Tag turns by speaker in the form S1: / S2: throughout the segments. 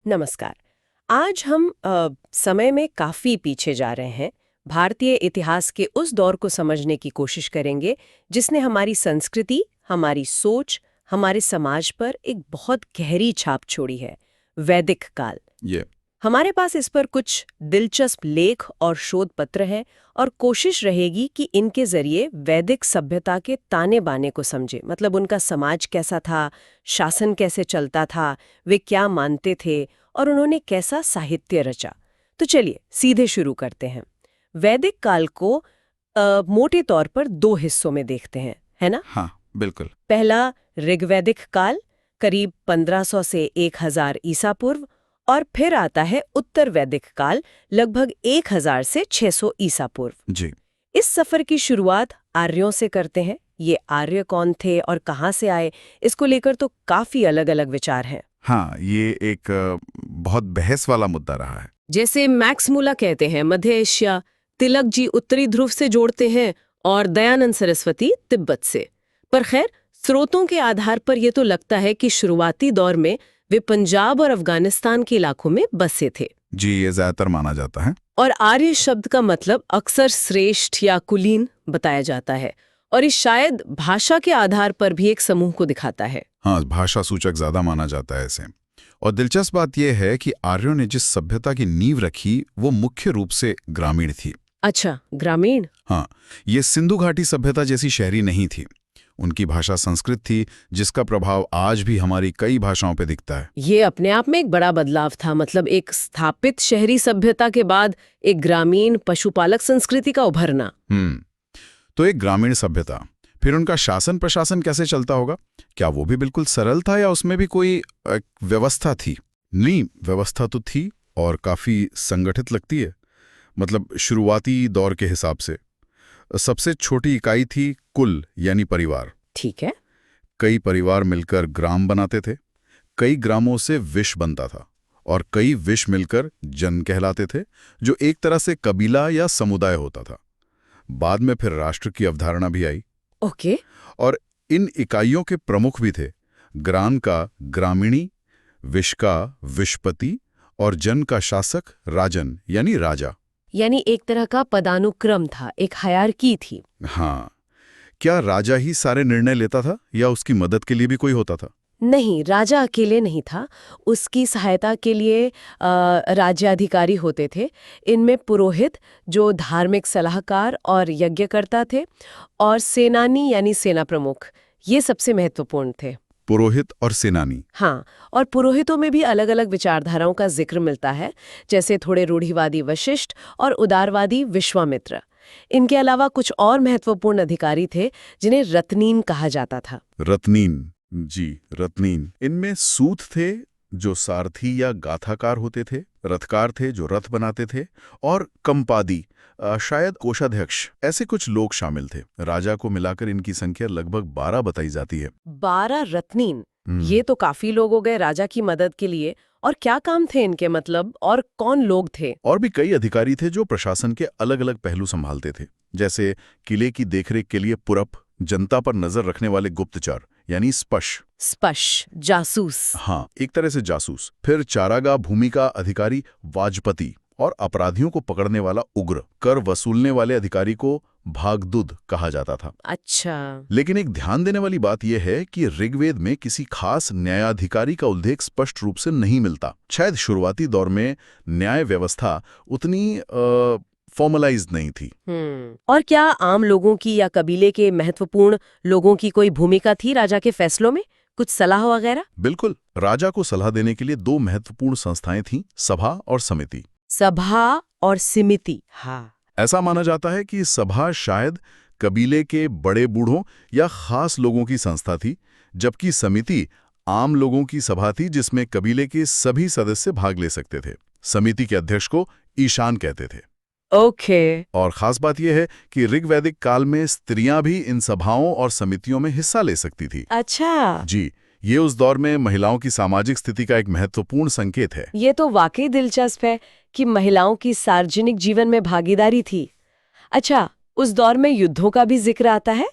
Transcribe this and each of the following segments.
S1: नमस्कार। आज हम समय में काफी पीछे जा रहे हैं। भारतीय इतिहास के उस दौर को समझने की कोशिश करेंगे जिसने हमारी संस्कृति, हमारी सोच, हमारे समाज पर एक बहुत गहरी छाप छोड़ी है, वैदिक काल।
S2: ये
S1: हमारे पास इस पर कुछ दिलचस्प लेख और शोध पत्र हैं और कोशिश रहेगी कि इनके जरिए वैदिक सभ्यता के ताने बाने को समझे। मतलब उनका समाज कैसा था, शासन कैसे चलता था, वे क्या मानते थे और उन्होंने कैसा साहित्य रचा। तो चलिए सीधे शुरू करते हैं। वैदिक काल को मोटे तौर पर दो हिस्सों में देखते हैं, है ना?
S2: हाँ, बिल्कुल।
S1: पहला ऋग्वैदिक काल, करीब 1500 से 1000 ईसा पूर्व, और फिर आता है उत्तर वैदिक काल, लगभग 1000 से 600 ईसा पूर्व।
S2: जी।
S1: इस सफर की शुरुआत आर्यों से करते हैं। ये आर्य कौन थे और कहाँ से आए, इसको लेकर तो काफी अलग-अलग विचार हैं।
S2: हाँ, ये एक बहुत बहस वाला मुद्दा रहा है।
S1: जैसे मैक्स मुला कहते हैं मध्य एशिया, तिलक जी उत्तरी ध्रुव से जोड़ते हैं और दयानंद सरस्वती तिब्बत से। पर खैर, स्रोतों के आधार पर यह तो लगता है कि शुरुआती दौर में वे पंजाब और अफगानिस्तान के इलाकों में बसे थे।
S2: जी, ये ज्यादातर माना जाता है।
S1: और आर्य शब्द का मतलब अक्सर श्रेष्ठ या कुलीन बताया जाता है, और इस शायद भाषा के आधार पर भी एक समूह को दिखाता है।
S2: हाँ, भाषा सूचक ज्यादा माना जाता है इसे। और दिलचस्प बात यह है कि आर्यों ने जिस सभ्यता की नींव रखी वो मुख्य रूप से ग्रामीण थी।
S1: अच्छा, ग्रामीण।
S2: हाँ, ये सिंधु घाटी सभ्यता जैसी शहरी नहीं थी। उनकी भाषा संस्कृत थी, जिसका प्रभाव आज भी हमारी कई भाषाओं पे दिखता है।
S1: ये अपने आप में एक बड़ा बदलाव था। मतलब एक स्थापित शहरी सभ्यता के बाद एक ग्रामीण पशुपालक संस्कृति का उभरना।
S2: तो एक ग्रामीण सभ्यता, फिर उनका शासन प्रशासन कैसे चलता होगा? क्या वो भी बिल्कुल सरल था या उसमें भी कोई एक व्यवस्था थी? नहीं, व्यवस्था तो थी और काफी संगठित लगती है। मतलब शुरुआती दौर के हिसाब से सबसे छोटी इकाई थी कुल, यानी परिवार।
S1: ठीक है।
S2: कई परिवार मिलकर ग्राम बनाते थे। कई ग्रामों से विश बनता था और कई विश मिलकर जन कहलाते थे, जो एक तरह से कबीला या समुदाय होता था। बाद में फिर राष्ट्र की अवधारणा भी आई।
S1: ओके।
S2: और इन इकाइयों के प्रमुख भी थे। ग्राम का ग्रामीणी, विश का विशपति और जन का शासक राजन, यानी राजा।
S1: यानी एक तरह का पदानुक्रम था, एक हायरार्की थी।
S2: हाँ, क्या राजा ही सारे निर्णय लेता था या उसकी मदद के लिए भी कोई होता था?
S1: नहीं, राजा अकेले नहीं था। उसकी सहायता के लिए राज्याधिकारी होते थे। इनमें पुरोहित, जो धार्मिक सलाहकार और यज्ञकर्ता थे, और सेनानी यानी सेना प्रमुख, ये सबसे महत्वपूर्ण थे।
S2: पुरोहित और सेनानी।
S1: हाँ, और पुरोहितों में भी अलग अलग विचारधाराओं का जिक्र मिलता है, जैसे थोड़े रूढ़िवादी वशिष्ठ और उदारवादी विश्वामित्र। इनके अलावा कुछ और महत्वपूर्ण अधिकारी थे जिन्हें रत्नीन कहा जाता था।
S2: रत्नीन, जी, रत्नीन। इनमें सूत थे, जो सारथी या गाथाकार होते थे। रथकार थे, जो रथ बनाते थे। और कंपादी, शायद कोषाध्यक्ष, ऐसे कुछ लोग शामिल थे। राजा को मिलाकर इनकी संख्या लगभग 12 बताई जाती है।
S1: 12 रत्नीन, ये तो काफी लोग हो गए राजा की मदद के लिए। और क्या काम थे इनके, मतलब, और कौन लोग थे?
S2: और भी कई अधिकारी थे जो प्रशासन के अलग अलग पहलू संभालते थे, जैसे किले की देखरेख के लिए पुरप, जनता पर नजर रखने वाले गुप्तचर यानी
S1: स्पश, जासूस।
S2: हाँ, एक तरह से जासूस। फिर चारागाह भूमि का अधिकारी वाजपति, और अपराधियों को पकड़ने वाला उग्र। कर वसूलने वाले अधिकारी को भागदूत कहा जाता था।
S1: अच्छा।
S2: लेकिन एक ध्यान देने वाली बात यह है कि ऋग्वेद में किसी खास न्यायाधिकारी का उल्लेख स्पष्ट रूप से नहीं मिलता। शायद शुरुआती दौर में न्याय व्यवस्था उतनी फॉर्मलाइज्ड नहीं थी।
S1: और क्या आम लोगों की या कबीले के महत्वपूर्ण लोगों की कोई भूमिका थी राजा के फैसलों में? कुछ सलाह वगैरह?
S2: बिल्कुल। राजा को सलाह देने के लिए दो महत्वपूर्ण संस्थाएं थीं, सभा और समिति।
S1: सभा और समिति, हाँ।
S2: ऐसा माना जाता है कि सभा शायद कबीले के बड़े बूढ़ों या खास लोगों की संस्था थी, जबकि समिति आम लोगों की सभा थी जिसमें कबीले के सभी सदस्य भाग ले सकते थे। समिति के अध्यक्ष को ईशान कहते थे।
S1: ओके।
S2: और खास बात यह है कि ऋग्वैदिक काल में स्त्रियां भी इन सभाओं और समितियों में हिस्सा ले सकती थी।
S1: अच्छा।
S2: जी, ये उस दौर में महिलाओं की सामाजिक स्थिति का एक महत्वपूर्ण संकेत है।
S1: ये तो वाकई दिलचस्प है कि महिलाओं की सार्वजनिक जीवन में भागीदारी थी। अच्छा, उस दौर में युद्धों का भी जिक्र आता है।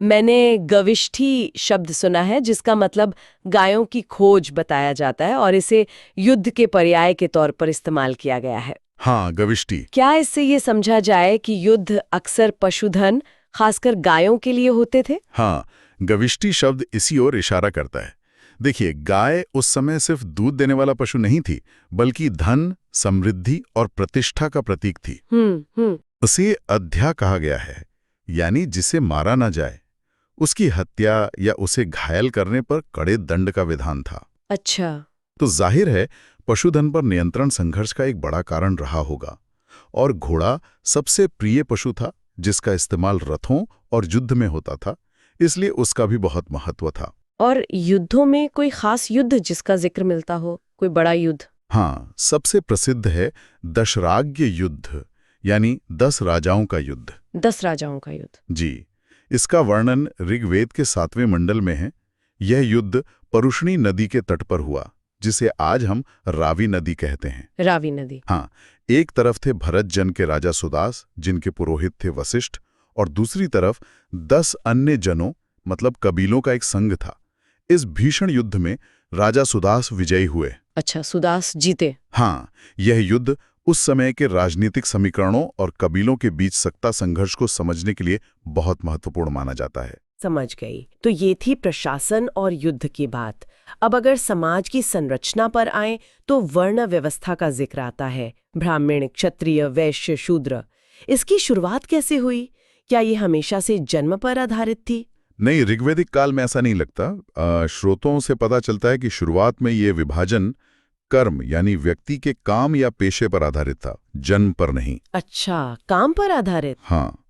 S1: मैंने गविष्ठी शब्द सुना है जिसका मतलब गायों की खोज बताया जाता है और इसे युद्ध के पर्याय के तौर पर इस्तेमाल किया गया है।
S2: हाँ, गविष्टि।
S1: क्या इससे ये समझा जाए कि युद्ध अक्सर पशुधन, खासकर गायों के लिए होते थे?
S2: हाँ, गविष्टि शब्द इसी ओर इशारा करता है। देखिए, गाय उस समय सिर्फ दूध देने वाला पशु नहीं थी, बल्कि धन, समृद्धि और प्रतिष्ठा का प्रतीक थी। उसे अध्या कहा गया है, यानी जिसे मारा ना जाए। उसकी हत्या या उसे घायल करने पर कड़े दंड का विधान था।
S1: अच्छा।
S2: तो जाहिर है पशुधन पर नियंत्रण संघर्ष का एक बड़ा कारण रहा होगा। और घोड़ा सबसे प्रिय पशु था, जिसका इस्तेमाल रथों और युद्ध में होता था, इसलिए उसका भी बहुत महत्व था।
S1: और युद्धों में कोई खास युद्ध जिसका जिक्र मिलता हो, कोई बड़ा युद्ध?
S2: हाँ, सबसे प्रसिद्ध है दशराग्य युद्ध, यानी 10 राजाओं का युद्ध।
S1: 10 राजाओं का युद्ध।
S2: जी, इसका वर्णन ऋग्वेद के 7वें मंडल में है। यह युद्ध परुष्णी नदी के तट पर हुआ, जिसे आज हम रावी नदी कहते हैं।
S1: रावी नदी।
S2: हाँ, एक तरफ थे भरत जन के राजा सुदास, जिनके पुरोहित थे वशिष्ठ, और दूसरी तरफ 10 अन्य जनों मतलब कबीलों का एक संघ था। इस भीषण युद्ध में राजा सुदास विजयी हुए।
S1: अच्छा, सुदास जीते।
S2: हाँ, यह युद्ध उस समय के राजनीतिक समीकरणों और कबीलों के बीच सत्ता संघर्ष को समझने के लिए बहुत महत्वपूर्ण माना जाता है।
S1: समझ गई। तो ये थी प्रशासन और युद्ध की बात। अब अगर समाज की संरचना पर आए तो वर्ण व्यवस्था का जिक्र आता है। ब्राह्मण, क्षत्रिय, वैश्य, शूद्र। इसकी शुरुआत कैसे हुई? क्या ये हमेशा से जन्म पर आधारित थी?
S2: नहीं, ऋग्वैदिक काल में ऐसा नहीं लगता। स्रोतों से पता चलता है कि शुरुआत में ये विभाजन कर्म यानी व्यक्ति के काम या पेशे पर आधारित था, जन्म पर नहीं।
S1: अच्छा, काम पर आधारित।
S2: हाँ,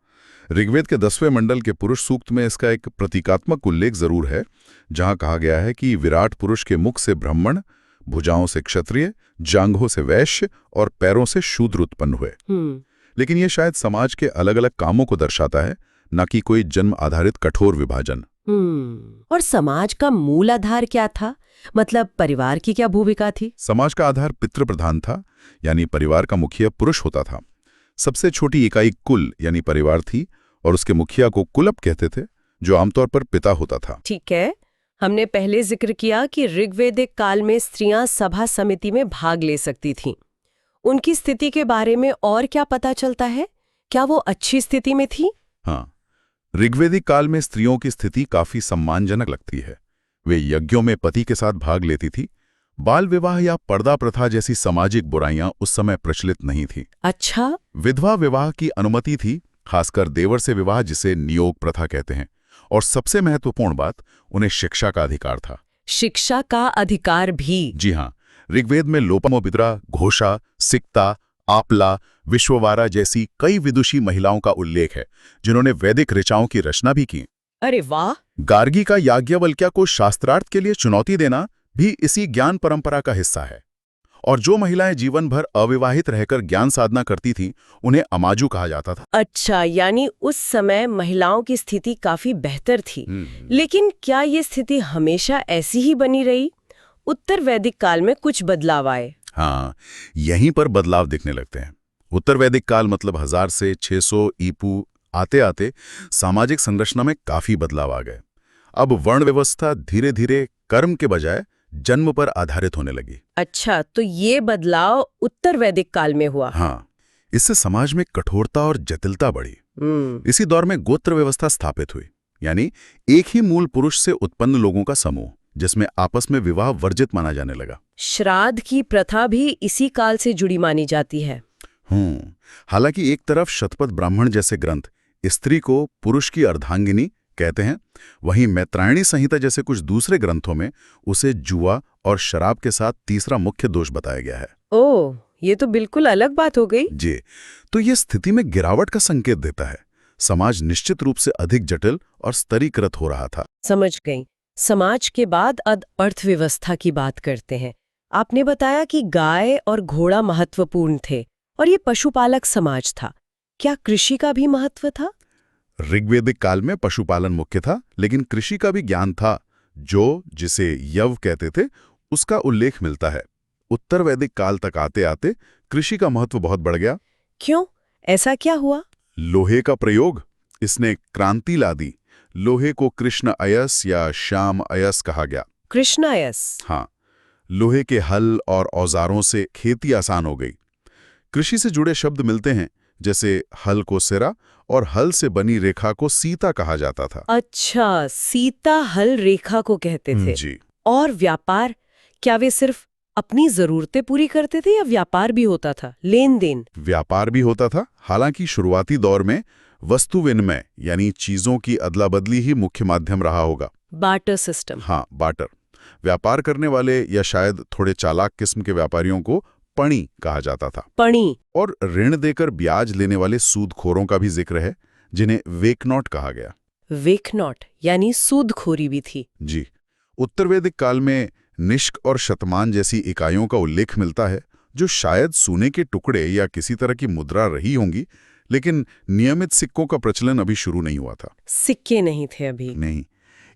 S2: ऋग्वेद के 10वें मंडल के पुरुष सूक्त में इसका एक प्रतीकात्मक उल्लेख जरूर है, जहां कहा गया है कि विराट पुरुष के मुख से ब्राह्मण, भुजाओं से क्षत्रिय, जांघों से वैश्य और पैरों से शूद्र उत्पन्न हुए। लेकिन यह शायद समाज के अलग अलग कामों को दर्शाता है, न कि कोई जन्म आधारित कठोर विभाजन।
S1: और समाज का मूल आधार क्या था? मतलब परिवार की क्या भूमिका थी?
S2: समाज का आधार पितृ प्रधान था, यानी परिवार का मुखिया पुरुष होता था। सबसे छोटी इकाई कुल यानी परिवार थी, और उसके मुखिया को कुलप कहते थे, जो आमतौर पर पिता होता था।
S1: ठीक है। हमने पहले जिक्र किया कि ऋग्वैदिक काल में स्त्रियां सभा समिति में भाग ले सकती थीं। उनकी स्थिति के बारे में और क्या पता चलता है? क्या वो अच्छी स्थिति में थी?
S2: हाँ, ऋग्वैदिक काल में स्त्रियों की स्थिति काफी सम्मानजनक लगती है। वे यज्ञों में पति के साथ भाग लेती थी। बाल विवाह या पर्दा प्रथा जैसी सामाजिक बुराइयां उस समय प्रचलित नहीं थी।
S1: अच्छा।
S2: विधवा विवाह की अनुमति थी, खासकर देवर से विवाह, जिसे नियोग प्रथा कहते हैं। और सबसे महत्वपूर्ण बात, उन्हें शिक्षा का अधिकार था।
S1: शिक्षा का अधिकार भी?
S2: जी हाँ, ऋग्वेद में लोपामुद्रा, घोषा, सिक्ता, आपला, विश्ववारा जैसी कई विदुषी महिलाओं का उल्लेख है, जिन्होंने वैदिक ऋचाओं की रचना भी की।
S1: अरे वाह!
S2: गार्गी का याज्ञवल्क्य को शास्त्रार्थ के लिए चुनौती देना भी इसी ज्ञान परंपरा का हिस्सा है। और जो महिलाएं जीवन भर अविवाहित रहकर ज्ञान साधना करती थीं, उन्हें अमाजु कहा जाता था।
S1: अच्छा, यानी उस समय महिलाओं की स्थिति काफी बेहतर थी। लेकिन क्या ये स्थिति हमेशा ऐसी ही बनी रही? उत्तर वैदिक काल में कुछ बदलाव आए।
S2: हाँ, यहीं पर बदलाव दिखने लगते हैं। उत्तर वैदिक काल मतलब 1000 से 600 ईपू आते आते सामाजिक संरचना में काफी बदलाव आ गए। अब वर्ण व्यवस्था धीरे धीरे कर्म के बजाय जन्म पर आधारित होने लगी।
S1: अच्छा, तो ये बदलाव उत्तर वैदिक काल में हुआ।
S2: हाँ, इससे समाज में कठोरता और जटिलता बढ़ी। इसी दौर में गोत्र व्यवस्था स्थापित हुई, यानी एक ही मूल पुरुष से उत्पन्न लोगों का समूह, जिसमें आपस में विवाह वर्जित माना जाने लगा।
S1: श्राद्ध की प्रथा भी इसी काल से जुड़ी मानी जाती है।
S2: हालांकि एक तरफ शतपथ ब्राह्मण जैसे ग्रंथ स्त्री को पुरुष की अर्धांगिनी कहते हैं, वहीं मैत्रायणी संहिता जैसे कुछ दूसरे ग्रंथों में उसे जुआ और शराब के साथ तीसरा मुख्य दोष बताया गया है।
S1: ओह, ये तो बिल्कुल अलग बात हो गई।
S2: जी, तो ये स्थिति में गिरावट का संकेत देता है। समाज निश्चित रूप से अधिक जटिल और स्तरीकृत हो रहा था।
S1: समझ गई। समाज के बाद अब अर्थव्यवस्था की बात करते हैं। आपने बताया कि गाय और घोड़ा महत्वपूर्ण थे और ये पशुपालक समाज था। क्या कृषि का भी महत्व था?
S2: ऋग्वैदिक काल में पशुपालन मुख्य था, लेकिन कृषि का भी ज्ञान था, जो जिसे यव कहते थे, उसका उल्लेख मिलता है। उत्तर वैदिक काल तक आते आते कृषि का महत्व बहुत बढ़ गया।
S1: क्यों? ऐसा क्या हुआ?
S2: लोहे का प्रयोग, इसने क्रांति ला दी। लोहे को कृष्ण अयस या श्याम अयस कहा गया।
S1: कृष्णायस।
S2: हाँ, लोहे के हल और औजारों से खेती आसान हो गई। कृषि से जुड़े शब्द मिलते हैं, जैसे हल को सिरा और हल से बनी रेखा को सीता कहा जाता था।
S1: अच्छा, सीता हल रेखा को कहते थे।
S2: जी।
S1: और व्यापार, क्या वे सिर्फ अपनी जरूरतें पूरी करते थे या व्यापार भी होता था, लेन देन?
S2: व्यापार भी होता था, हालांकि शुरुआती दौर में वस्तु विनिमय यानी चीजों की अदला बदली ही मुख्य माध्यम रहा होगा।
S1: Barter system.
S2: हाँ, बार्टर। व्यापार करने वाले या शायद थोड़े चालाक किस्म के व्यापारियों को पणी कहा जाता था।
S1: पणी।
S2: और ऋण देकर ब्याज लेने वाले सूदखोरों का भी जिक्र है, जिन्हें वेकनॉट कहा गया।
S1: वेकनॉट यानी सूदखोरी भी थी।
S2: जी। उत्तर वैदिक काल में निष्क और शतमान जैसी इकाइयों का उल्लेख मिलता है, जो शायद सोने के टुकड़े या किसी तरह की मुद्रा रही होंगी, लेकिन नियमित सिक्कों का प्रचलन अभी शुरू नहीं हुआ था।
S1: सिक्के नहीं थे अभी।
S2: नहीं।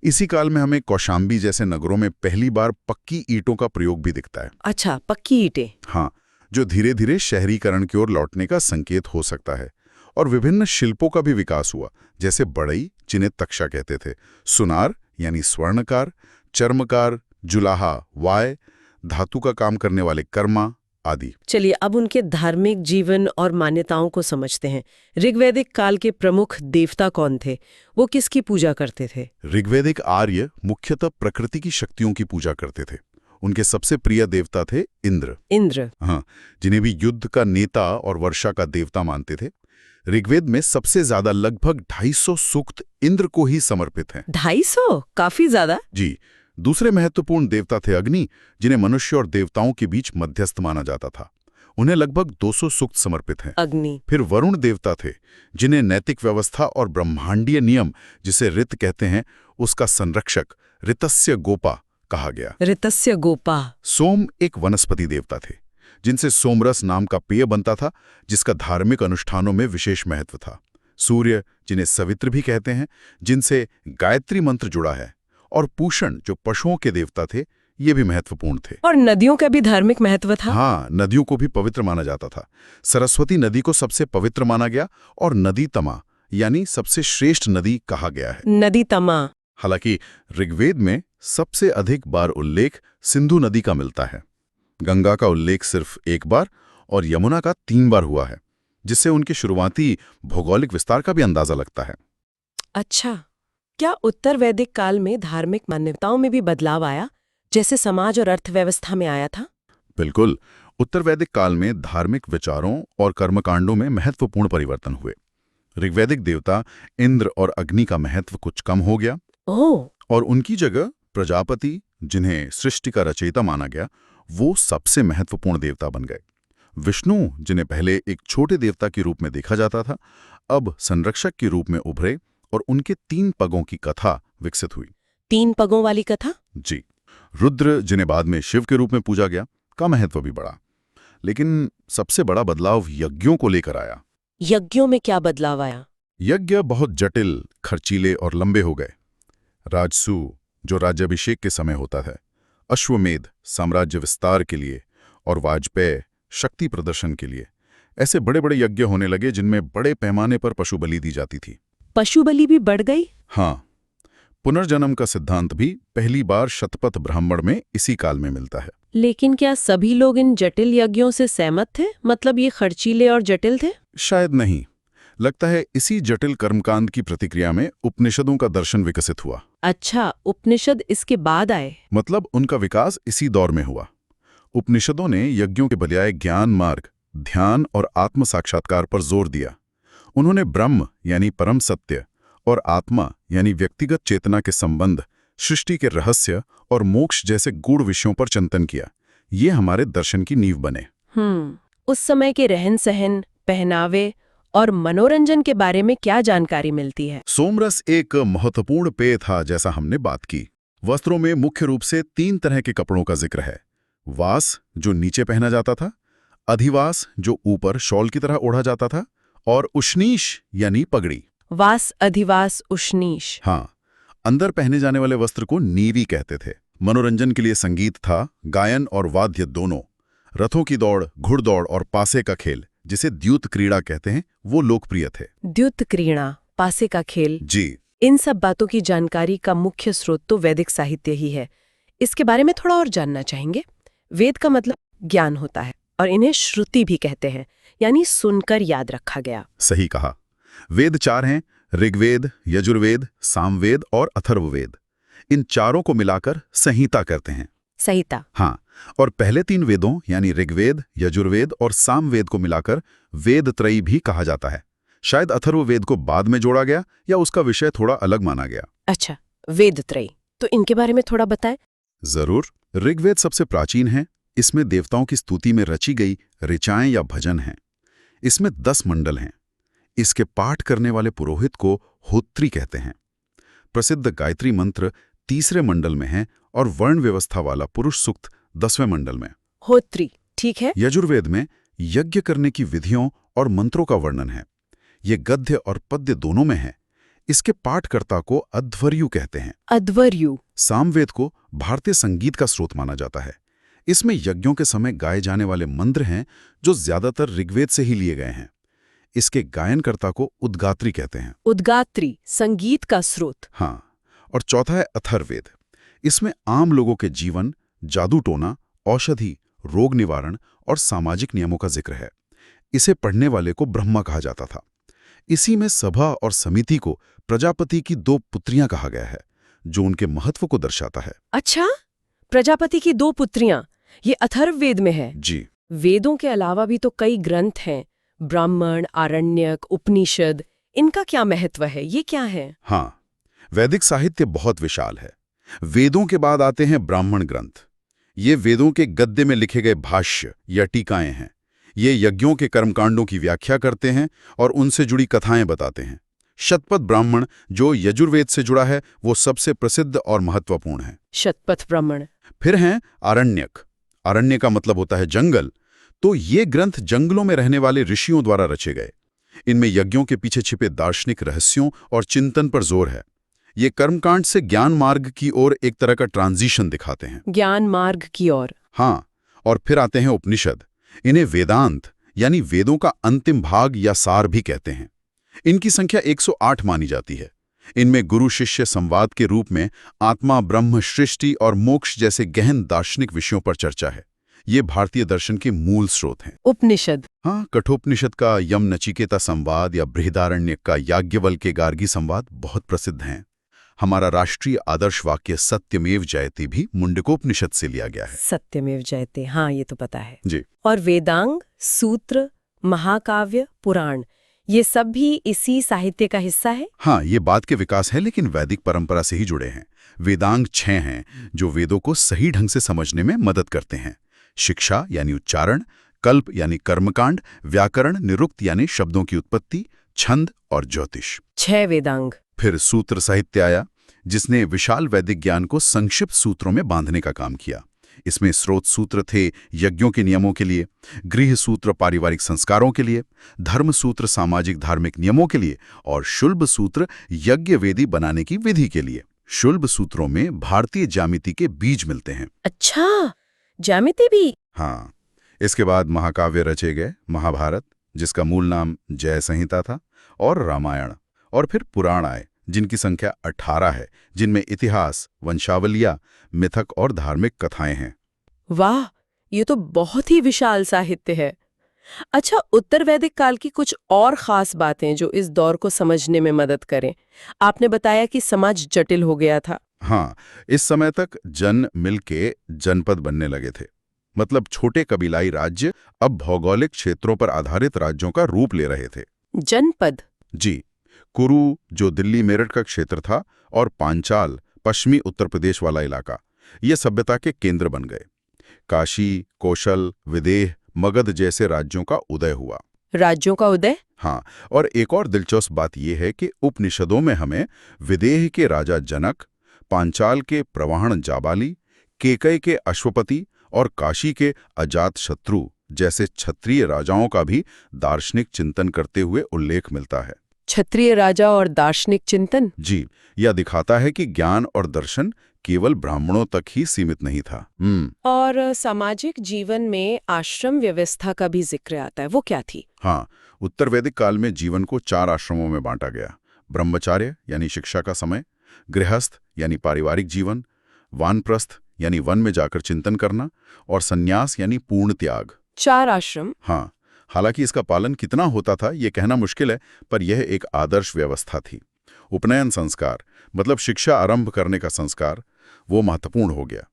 S2: इसी काल में हमें कौशाम्बी जैसे नगरों में पहली बार पक्की ईंटों का प्रयोग भी दिखता है।
S1: अच्छा, पक्की ईंटें।
S2: हाँ, जो धीरे धीरे शहरीकरण की ओर लौटने का संकेत हो सकता है। और विभिन्न शिल्पों का भी विकास हुआ, जैसे बढ़ई, जिन्हें तक्षा कहते थे, सुनार यानी स्वर्णकार, चर्मकार, जुलाहा, वाय, धातु का काम करने वाले कर्मा आदि।
S1: चलिए अब उनके धार्मिक जीवन और मान्यताओं को समझते हैं। ऋग्वैदिक काल के प्रमुख देवता कौन थे? वो किसकी पूजा करते थे?
S2: ऋग्वैदिक आर्य मुख्यतः प्रकृति की शक्तियों की पूजा करते थे। उनके सबसे प्रिय देवता थे इंद्र।
S1: इंद्र।
S2: हाँ, जिन्हें भी युद्ध का नेता और वर्षा का देवता मानते थे। ऋग्वेद में सबसे ज्यादा लगभग 250 सूक्त इंद्र को ही समर्पित हैं।
S1: 250? काफी ज्यादा।
S2: जी। दूसरे महत्वपूर्ण देवता थे अग्नि, जिन्हें मनुष्य और देवताओं के बीच मध्यस्थ माना जाता था। उन्हें लगभग 200 सूक्त समर्पित हैं।
S1: अग्नि।
S2: फिर वरुण देवता थे, जिन्हें नैतिक व्यवस्था और ब्रह्मांडीय नियम, जिसे ऋत कहते हैं, उसका संरक्षक ऋतस्य गोपा कहा गया।
S1: ऋतस्य गोपा।
S2: सोम एक वनस्पति देवता थे, जिनसे सोमरस नाम का पेय बनता था, जिसका धार्मिक अनुष्ठानों में विशेष महत्व था। सूर्य, जिन्हें सवित्र भी कहते हैं, जिनसे गायत्री मंत्र जुड़ा है। और पूषण, जो पशुओं के देवता थे, ये भी महत्वपूर्ण थे।
S1: और नदियों का भी धार्मिक महत्व था।
S2: हाँ, नदियों को भी पवित्र माना जाता था। सरस्वती नदी को सबसे पवित्र माना गया और नदी तमा यानी सबसे श्रेष्ठ नदी कहा गया है।
S1: नदी तमा।
S2: हालांकि ऋग्वेद में सबसे अधिक बार उल्लेख सिंधु नदी का मिलता है। गंगा का उल्लेख सिर्फ एक बार और यमुना का 3 बार हुआ है, जिससे उनके शुरुआती भौगोलिक विस्तार का भी अंदाजा लगता है।
S1: अच्छा, क्या उत्तर वैदिक काल में धार्मिक मान्यताओं में भी बदलाव आया, जैसे समाज और अर्थव्यवस्था में आया था?
S2: बिल्कुल। उत्तर वैदिक काल में धार्मिक विचारों और कर्मकांडों में महत्वपूर्ण परिवर्तन हुए। ऋग्वैदिक देवता इंद्र और अग्नि का महत्व कुछ कम हो गया।
S1: ओह।
S2: और उनकी जगह प्रजापति, जिन्हें सृष्टि का रचयिता माना गया, वो सबसे महत्वपूर्ण देवता बन गए। विष्णु, जिन्हें पहले एक छोटे देवता के रूप में देखा जाता था, अब संरक्षक के रूप में उभरे और उनके 3 पगों की कथा विकसित हुई।
S1: 3 पगों वाली कथा?
S2: जी। रुद्र, जिन्हें बाद में शिव के रूप में पूजा गया, का महत्व भी बढ़ा। लेकिन सबसे बड़ा बदलाव यज्ञों को लेकर आया।
S1: यज्ञों में क्या बदलाव आया?
S2: यज्ञ बहुत जटिल, खर्चीले और लंबे हो गए। राजसू, जो राज्याभिषेक के समय होता है, अश्वमेध साम्राज्य विस्तार के लिए, और वाजपेय शक्ति प्रदर्शन के लिए, ऐसे बड़े बड़े यज्ञ होने लगे जिनमें बड़े पैमाने पर पशु बलि दी जाती थी।
S1: पशु बलि भी बढ़ गई?
S2: हाँ, पुनर्जन्म का सिद्धांत भी पहली बार शतपथ ब्राह्मण में इसी काल में मिलता है।
S1: लेकिन क्या सभी लोग इन जटिल यज्ञों से सहमत थे? मतलब ये खर्चीले और जटिल थे?
S2: शायद नहीं। लगता है इसी जटिल कर्मकांड की प्रतिक्रिया में उपनिषदों का दर्शन विकसित हुआ।
S1: अच्छा, उपनिषद इसके बाद आए?
S2: मतलब उनका विकास इसी दौर में हुआ। उपनिषदों ने यज्ञों के बजाय ज्ञान मार्ग, ध्यान और आत्म साक्षात्कार पर जोर दिया। उन्होंने ब्रह्म यानी परम सत्य और आत्मा यानी व्यक्तिगत चेतना के संबंध, सृष्टि के रहस्य और मोक्ष जैसे गूढ़ विषयों पर चिंतन किया। ये हमारे दर्शन की नींव बने।
S1: उस समय के रहन सहन, पहनावे और मनोरंजन के बारे में क्या जानकारी मिलती है?
S2: सोमरस एक महत्वपूर्ण पेय था, जैसा हमने बात की। वस्त्रों में मुख्य रूप से 3 तरह के कपड़ों का जिक्र है। वास, जो नीचे पहना जाता था, अधिवास, जो ऊपर शॉल की तरह ओढ़ा जाता था, और उष्णीश यानी पगड़ी।
S1: वास, अधिवास, उष्णीश।
S2: हाँ, अंदर पहने जाने वाले वस्त्र को नीवी कहते थे। मनोरंजन के लिए संगीत था, गायन और वाद्य दोनों। रथों की दौड़, घुड़दौड़ और पासे का खेल, जिसे द्यूत क्रीड़ा कहते हैं, वो लोकप्रिय थे।
S1: द्यूत क्रीड़ा, पासे का खेल।
S2: जी।
S1: इन सब बातों की जानकारी का मुख्य स्रोत तो वैदिक साहित्य ही है। इसके बारे में थोड़ा और जानना चाहेंगे। वेद का मतलब ज्ञान होता है और इन्हें श्रुति भी कहते हैं, यानी सुनकर याद रखा गया।
S2: सही कहा। वेद 4 हैं, ऋग्वेद, यजुर्वेद, सामवेद और अथर्ववेद। इन चारों को मिलाकर संहिता कहते हैं।
S1: संहिता।
S2: हाँ, और पहले 3 वेदों यानी ऋग्वेद, यजुर्वेद और सामवेद को मिलाकर वेदत्रयी भी कहा जाता है। शायद अथर्ववेद को बाद में जोड़ा गया या उसका विषय थोड़ा अलग माना गया।
S1: अच्छा, वेदत्रयी, तो इनके बारे में थोड़ा बताएं।
S2: जरूर। ऋग्वेद सबसे प्राचीन है। इसमें देवताओं की स्तुति में रची गई ऋचाएं या भजन हैं। इसमें 10 मंडल हैं। इसके पाठ करने वाले पुरोहित को होत्री कहते हैं। प्रसिद्ध गायत्री मंत्र 3रे मंडल में है और वर्ण व्यवस्था वाला पुरुष सूक्त 10वें मंडल में।
S1: होत्री, ठीक है।
S2: यजुर्वेद में यज्ञ करने की विधियों और मंत्रों का वर्णन है। ये गद्य और पद्य दोनों में है। इसके पाठकर्ता को अध्वर्यु कहते हैं।
S1: अध्वर्यु।
S2: सामवेद को भारतीय संगीत का स्रोत माना जाता है। इसमें यज्ञों के समय गाए जाने वाले मंत्र हैं जो ज्यादातर ऋग्वेद से ही लिए गए हैं। इसके गायनकर्ता को उद्गात्री कहते हैं।
S1: उद्गात्री, संगीत का स्रोत।
S2: हाँ, और चौथा है अथर्ववेद। इसमें आम लोगों के जीवन, जादू टोना, औषधि, रोग निवारण और सामाजिक नियमों का जिक्र है। इसे पढ़ने वाले को ब्रह्मा कहा जाता था। इसी में सभा और समिति को प्रजापति की 2 पुत्रियां कहा गया है, जो उनके महत्व को दर्शाता है।
S1: अच्छा, प्रजापति की 2 पुत्रियां, ये अथर्ववेद में है।
S2: जी।
S1: वेदों के अलावा भी तो कई ग्रंथ हैं, ब्राह्मण, आरण्यक, उपनिषद। इनका क्या महत्व है, ये क्या है?
S2: हाँ, वैदिक साहित्य बहुत विशाल है। वेदों के बाद आते हैं ब्राह्मण ग्रंथ। ये वेदों के गद्य में लिखे गए भाष्य या टीकाएं हैं। ये यज्ञों के कर्मकांडों की व्याख्या करते हैं और उनसे जुड़ी कथाएं बताते हैं। शतपथ ब्राह्मण, जो यजुर्वेद से जुड़ा है, वो सबसे प्रसिद्ध और महत्वपूर्ण है।
S1: शतपथ ब्राह्मण।
S2: फिर हैं आरण्यक। आरण्य का मतलब होता है जंगल। तो ये ग्रंथ जंगलों में रहने वाले ऋषियों द्वारा रचे गए। इनमें यज्ञों के पीछे छिपे दार्शनिक रहस्यों और चिंतन पर जोर है। ये कर्मकांड से ज्ञान मार्ग की ओर एक तरह का ट्रांजिशन दिखाते हैं।
S1: ज्ञान मार्ग की ओर।
S2: हाँ, और फिर आते हैं उपनिषद। इन्हें वेदांत यानी वेदों का अंतिम भाग या सार भी कहते हैं। इनकी संख्या 108 मानी जाती है। इनमें गुरु शिष्य संवाद के रूप में आत्मा, ब्रह्म, सृष्टि और मोक्ष जैसे गहन दार्शनिक विषयों पर चर्चा है। ये भारतीय दर्शन के मूल स्रोत हैं।
S1: उपनिषद।
S2: हाँ, कठोपनिषद का यम नचिकेता संवाद या बृहदारण्यक का याज्ञवल्क्य गार्गी संवाद बहुत प्रसिद्ध हैं। हमारा राष्ट्रीय आदर्श वाक्य सत्यमेव जयते भी मुंडकोपनिषद से लिया गया है।
S1: सत्यमेव जयते, हाँ, ये तो पता है
S2: जी।
S1: और वेदांग, सूत्र, महाकाव्य, पुराण, ये सब भी इसी साहित्य का हिस्सा है।
S2: हाँ, ये बाद के विकास है, लेकिन वैदिक परंपरा से ही जुड़े हैं। वेदांग 6 हैं जो वेदों को सही ढंग से समझने में मदद करते हैं। शिक्षा यानी उच्चारण, कल्प यानी कर्मकांड, व्याकरण, निरुक्त यानी शब्दों की उत्पत्ति, छंद और ज्योतिष।
S1: 6 वेदांग।
S2: फिर सूत्र साहित्य आया, जिसने विशाल वैदिक ज्ञान को संक्षिप्त सूत्रों में बांधने का काम किया। इसमें स्रोत सूत्र थे यज्ञों के नियमों के लिए, गृह सूत्र पारिवारिक संस्कारों के लिए, धर्म सूत्र सामाजिक धार्मिक नियमों के लिए और शुल्ब सूत्र यज्ञ वेदी बनाने की विधि के लिए। शुल्ब सूत्रों में भारतीय ज्यामिति के बीज मिलते हैं।
S1: अच्छा, ज्यामिति भी।
S2: हाँ, इसके बाद महाकाव्य रचे गए। महाभारत, जिसका मूल नाम जय संहिता था, और रामायण, और फिर पुराण आए, जिनकी संख्या 18 है, जिनमें इतिहास, वंशावलियां, मिथक और धार्मिक कथाएं हैं।
S1: वाह, ये तो बहुत ही विशाल साहित्य है। अच्छा, उत्तर वैदिक काल की कुछ और खास बातें जो इस दौर को समझने में मदद करें। आपने बताया कि समाज जटिल हो गया था।
S2: हाँ, इस समय तक जन मिलके जनपद बनने लगे थे। मतलब छोटे कबीलाई राज्य अब भौगोलिक क्षेत्रों पर आधारित राज्यों का रूप ले रहे थे।
S1: जनपद।
S2: जी। कुरु, जो दिल्ली मेरठ का क्षेत्र था, और पांचाल, पश्चिमी उत्तर प्रदेश वाला इलाका, ये सभ्यता के केंद्र बन गए। काशी, कौशल, विदेह, मगध जैसे राज्यों का उदय हुआ।
S1: राज्यों का उदय।
S2: हाँ, और एक और दिलचस्प बात यह है कि उपनिषदों में हमें विदेह के राजा जनक, पांचाल के प्रवाहण जाबाली, केकय के अश्वपति और काशी के अजात शत्रु जैसे क्षत्रिय राजाओं का भी दार्शनिक चिंतन करते हुए उल्लेख मिलता है।
S1: क्षत्रिय राजा और दार्शनिक चिंतन।
S2: जी, यह दिखाता है कि ज्ञान और दर्शन केवल ब्राह्मणों तक ही सीमित नहीं था।
S1: और सामाजिक जीवन में आश्रम व्यवस्था का भी जिक्र आता है, वो क्या थी?
S2: हाँ, उत्तर वैदिक काल में जीवन को 4 आश्रमों में बांटा गया। ब्रह्मचार्य यानी शिक्षा का समय, गृहस्थ यानी पारिवारिक जीवन, वानप्रस्थ यानी वन में जाकर चिंतन करना, और संन्यास यानी पूर्ण त्याग।
S1: 4 आश्रम।
S2: हाँ, हालांकि इसका पालन कितना होता था ये कहना मुश्किल है, पर यह एक आदर्श व्यवस्था थी। उपनयन संस्कार मतलब शिक्षा आरंभ करने का संस्कार, वो महत्वपूर्ण हो गया।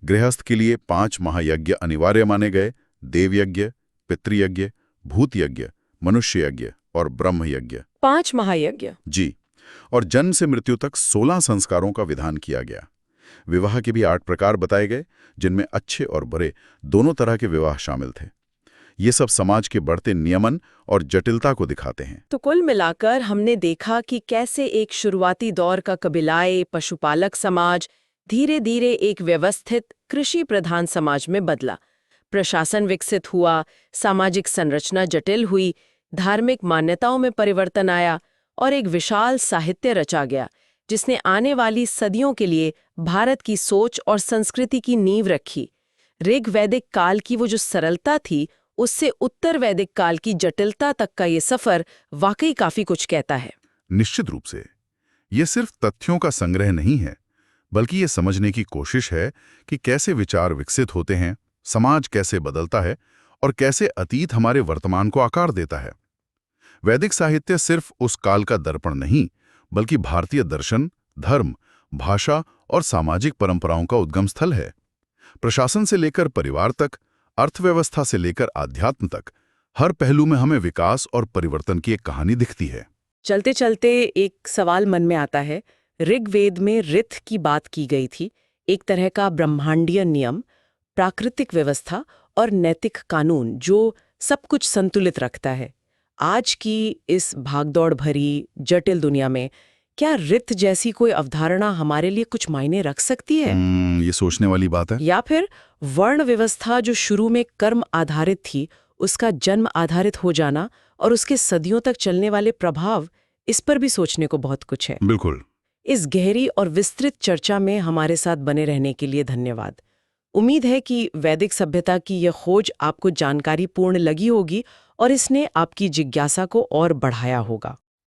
S2: गृहस्थ के लिए 5 महायज्ञ अनिवार्य माने गए: देवयज्ञ, पितृयज्ञ, भूतयज्ञ, मनुष्य यज्ञ और ब्रह्म यज्ञ।
S1: 5 महायज्ञ।
S2: जी। और जन्म से मृत्यु तक 16 संस्कारों का विधान किया गया। विवाह के भी 8 प्रकार बताए गए, जिनमें अच्छे और बुरे दोनों तरह के विवाह शामिल थे। ये सब समाज के बढ़ते नियमन और जटिलता को दिखाते हैं।
S1: तो कुल मिलाकर हमने देखा कि कैसे एक शुरुआती दौर का कबीलाई पशुपालक समाज धीरे धीरे एक व्यवस्थित कृषि प्रधान समाज में बदला। प्रशासन विकसित हुआ, सामाजिक संरचना जटिल हुई, धार्मिक मान्यताओं में परिवर्तन आया और एक विशाल साहित्य रचा गया, जिसने आने वाली सदियों के लिए भारत की सोच और संस्कृति की नींव रखी। ऋग वैदिक काल की वो जो सरलता थी, उससे उत्तर वैदिक काल की जटिलता तक का ये सफर वाकई काफी कुछ कहता है।
S2: निश्चित रूप से ये सिर्फ तथ्यों का संग्रह नहीं है, बल्कि ये समझने की कोशिश है कि कैसे विचार विकसित होते हैं, समाज कैसे बदलता है और कैसे अतीत हमारे वर्तमान को आकार देता है। वैदिक साहित्य सिर्फ उस काल का दर्पण नहीं, बल्कि भारतीय दर्शन, धर्म, भाषा और सामाजिक परंपराओं का उद्गम स्थल है। प्रशासन से लेकर परिवार तक, अर्थव्यवस्था से लेकर आध्यात्म तक, हर पहलू में हमें विकास और परिवर्तन की एक कहानी दिखती है।
S1: चलते चलते एक सवाल मन में आता है। ऋग्वेद में ऋत की बात की गई थी, एक तरह का ब्रह्मांडीय नियम, प्राकृतिक व्यवस्था और नैतिक कानून जो सब कुछ संतुलित रखता है। आज की इस भागदौड़ भरी जटिल दुनिया में क्या ऋत जैसी कोई अवधारणा हमारे लिए कुछ मायने रख सकती है?
S2: ये सोचने वाली बात है।
S1: या फिर वर्ण व्यवस्था जो शुरू में कर्म आधारित थी, उसका जन्म आधारित हो जाना और उसके सदियों तक चलने वाले प्रभाव, इस पर भी सोचने को बहुत कुछ है।
S2: बिल्कुल।
S1: इस गहरी और विस्तृत चर्चा में हमारे साथ बने रहने के लिए धन्यवाद। उम्मीद है कि वैदिक सभ्यता की यह खोज आपको जानकारीपूर्ण लगी होगी और इसने आपकी जिज्ञासा को और बढ़ाया होगा।